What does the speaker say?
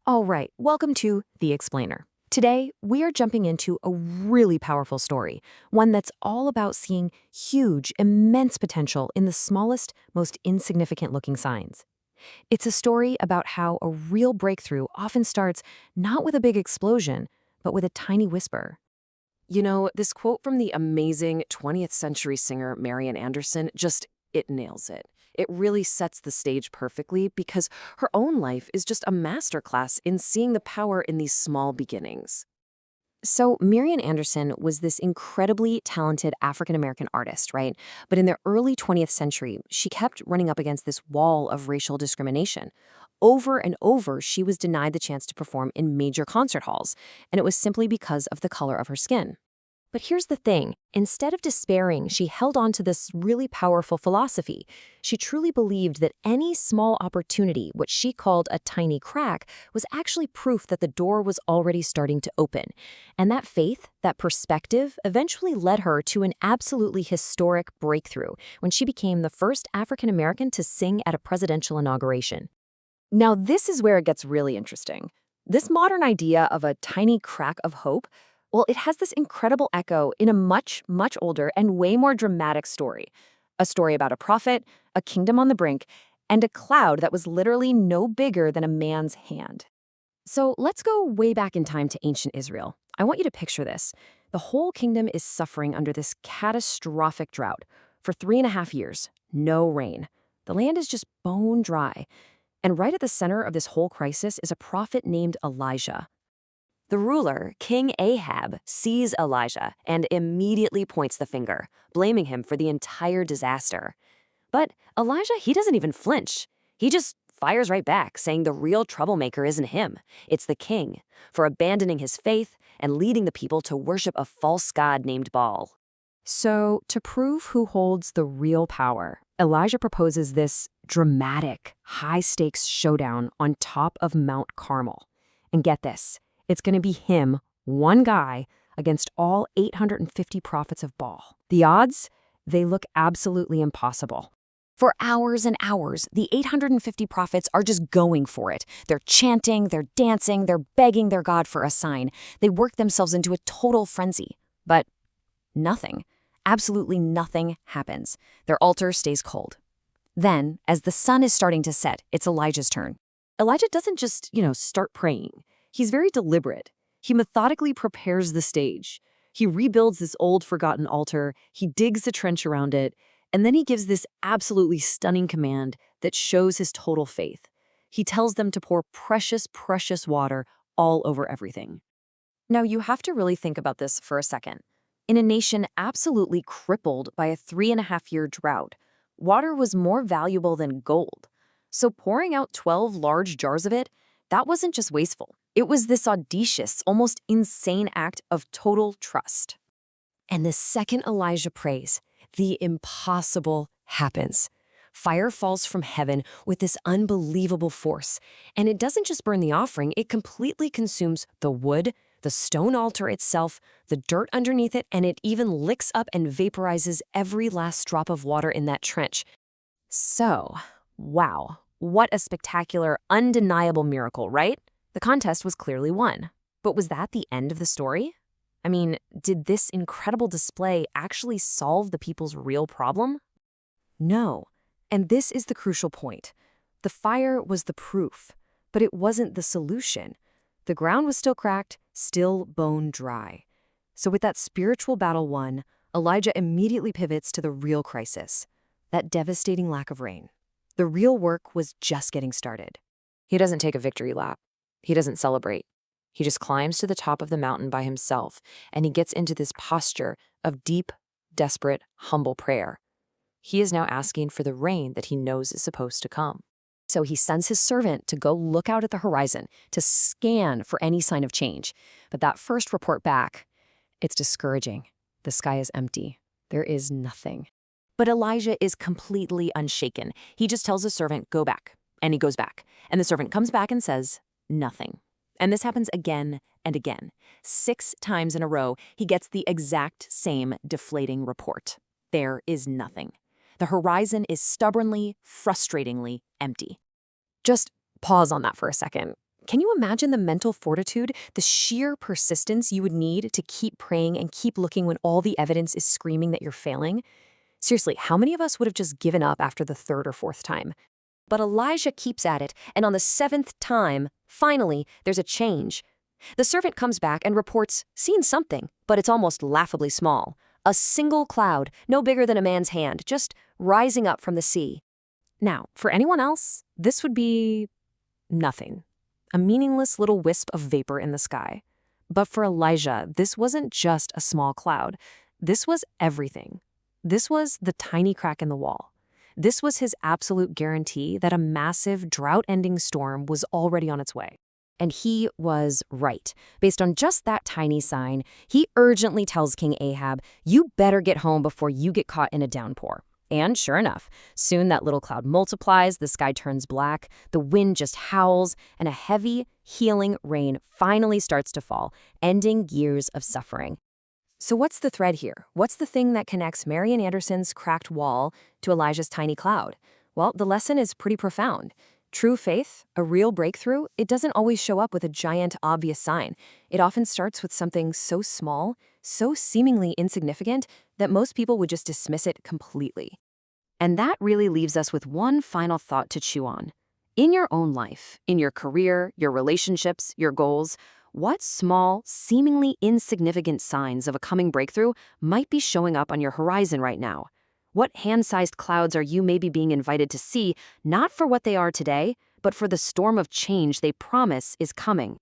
All right, welcome to The Explainer. Today, we are jumping into a really powerful story, one that's all about seeing huge, immense potential in the smallest, most insignificant looking signs. It's a story about how a real breakthrough often starts not with a big explosion, but with a tiny whisper. You know, this quote from the amazing 20th century singer Marian Anderson it nails it. It really sets the stage perfectly because her own life is just a masterclass in seeing the power in these small beginnings. So, Marian Anderson was this incredibly talented African American artist, right? But in the early 20th century, she kept running up against this wall of racial discrimination. Over and over, she was denied the chance to perform in major concert halls, and it was simply because of the color of her skin. But here's the thing. Instead of despairing, she held on to this really powerful philosophy. She truly believed that any small opportunity, what she called a tiny crack, was actually proof that the door was already starting to open. And that faith, that perspective, eventually led her to an absolutely historic breakthrough when she became the first African American to sing at a presidential inauguration. Now, this is where it gets really interesting. This modern idea of a tiny crack of hope, well, it has this incredible echo in a much, much older and way more dramatic story. A story about a prophet, a kingdom on the brink, and a cloud that was literally no bigger than a man's hand. So let's go way back in time to ancient Israel. I want you to picture this. The whole kingdom is suffering under this catastrophic drought. For 3.5 years, no rain. The land is just bone dry. And right at the center of this whole crisis is a prophet named Elijah. The ruler, King Ahab, sees Elijah and immediately points the finger, blaming him for the entire disaster. But Elijah, he doesn't even flinch. He just fires right back, saying the real troublemaker isn't him, it's the king, for abandoning his faith and leading the people to worship a false god named Baal. So, to prove who holds the real power, Elijah proposes this dramatic, high-stakes showdown on top of Mount Carmel. And get this, it's going to be him, one guy, against all 850 prophets of Baal. The odds? They look absolutely impossible. For hours and hours, the 850 prophets are just going for it. They're chanting, they're dancing, they're begging their God for a sign. They work themselves into a total frenzy. But nothing. Absolutely nothing happens. Their altar stays cold. Then, as the sun is starting to set, it's Elijah's turn. Elijah doesn't just, start praying. He's very deliberate. He methodically prepares the stage. He rebuilds this old, forgotten altar. He digs the trench around it. And then he gives this absolutely stunning command that shows his total faith. He tells them to pour precious, precious water all over everything. Now, you have to really think about this for a second. In a nation absolutely crippled by a 3.5-year drought, water was more valuable than gold. So pouring out 12 large jars of it, that wasn't just wasteful. It was this audacious, almost insane act of total trust. And the second Elijah prays, the impossible happens. Fire falls from heaven with this unbelievable force. And it doesn't just burn the offering, it completely consumes the wood, the stone altar itself, the dirt underneath it, and it even licks up and vaporizes every last drop of water in that trench. So, wow, what a spectacular, undeniable miracle, right? The contest was clearly won. But was that the end of the story? I mean, did this incredible display actually solve the people's real problem? No. And this is the crucial point. The fire was the proof, but it wasn't the solution. The ground was still cracked, still bone dry. So with that spiritual battle won, Elijah immediately pivots to the real crisis, that devastating lack of rain. The real work was just getting started. He doesn't take a victory lap. He doesn't celebrate. He just climbs to the top of the mountain by himself, and he gets into this posture of deep, desperate, humble prayer. He is now asking for the rain that he knows is supposed to come. So he sends his servant to go look out at the horizon, to scan for any sign of change. But that first report back, it's discouraging. The sky is empty. There is nothing. But Elijah is completely unshaken. He just tells his servant, go back. And he goes back. And the servant comes back and says, nothing. And this happens again and again. 6 times in a row, he gets the exact same deflating report. There is nothing. The horizon is stubbornly, frustratingly empty. Just pause on that for a second. Can you imagine the mental fortitude, the sheer persistence you would need to keep praying and keep looking when all the evidence is screaming that you're failing? Seriously, how many of us would have just given up after the third or fourth time? But Elijah keeps at it, and on the seventh time, finally, there's a change. The servant comes back and reports seeing something, but it's almost laughably small. A single cloud, no bigger than a man's hand, just rising up from the sea. Now, for anyone else, this would be nothing. A meaningless little wisp of vapor in the sky. But for Elijah, this wasn't just a small cloud. This was everything. This was the tiny crack in the wall. This was his absolute guarantee that a massive, drought-ending storm was already on its way. And he was right. Based on just that tiny sign, he urgently tells King Ahab, "You better get home before you get caught in a downpour." And sure enough, soon that little cloud multiplies, the sky turns black, the wind just howls, and a heavy, healing rain finally starts to fall, ending years of suffering. So what's the thread here? What's the thing that connects Marian Anderson's cracked wall to Elijah's tiny cloud? Well, the lesson is pretty profound. True faith, a real breakthrough, it doesn't always show up with a giant, obvious sign. It often starts with something so small, so seemingly insignificant, that most people would just dismiss it completely. And that really leaves us with one final thought to chew on. In your own life, in your career, your relationships, your goals, what small, seemingly insignificant signs of a coming breakthrough might be showing up on your horizon right now? What hand-sized clouds are you maybe being invited to see, not for what they are today, but for the storm of change they promise is coming?